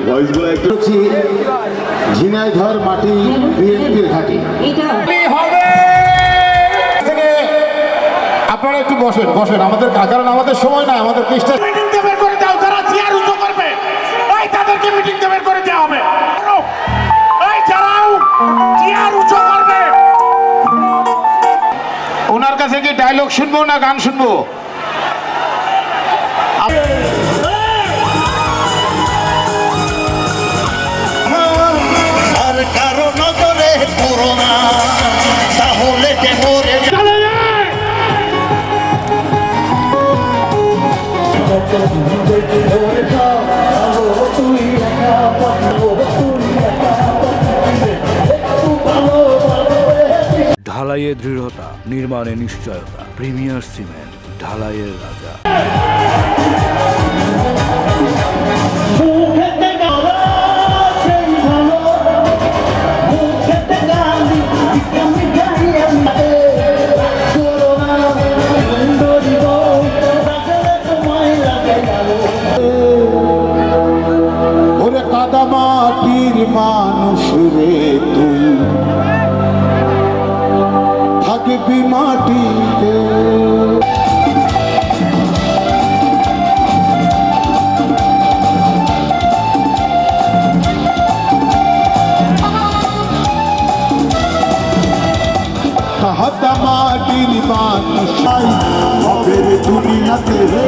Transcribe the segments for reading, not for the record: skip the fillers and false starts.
ভয়েসগুলো একটু ঝিনাইদহ মাটি বিএনপির ঘাঁটি আপনারা একটু বসেন বসেন আমাদের কারণ আমাদের সময় নাই আমাদের মিটিং বের করে দাও যারা চেয়ার উঁচু করবে এই তাদেরকে মিটিং বের করে দেওয়া হবে এই যারাও চেয়ার উঁচু করবে ওনার কাছে কি ডায়লগ শুনবো না গান শুনবো আর কারো নজরে করোনা তাহলে যে মরে ঢালাইয়ে দৃঢ়তা, নির্মাণে নিশ্চয়তা। প্রিমিয়ার সিমেন্ট, ঢালাইয়ের রাজা। ওরে কাদা মাটির মানুষ রে তুই থাকবি মাটিতে কাদা মাটির মানুষ হবে দুনিয়াতে রে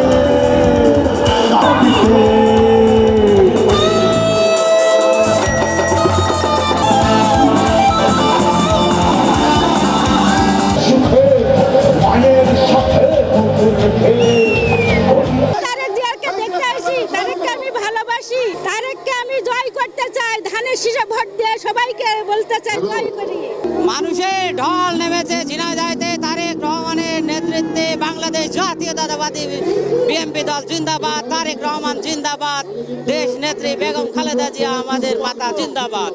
সবাইকে বলতে চাই জয় করি। মানুষের ঢল নেমেছে ঝিনাইদহে তারেক রহমানের নেতৃত্বে বাংলাদেশ জাতীয়তাবাদী বিএনপি দল জিন্দাবাদ। তারেক রহমান জিন্দাবাদ। দেশ নেত্রী বেগম খালেদা জিয়া আমাদের মাতা জিন্দাবাদ।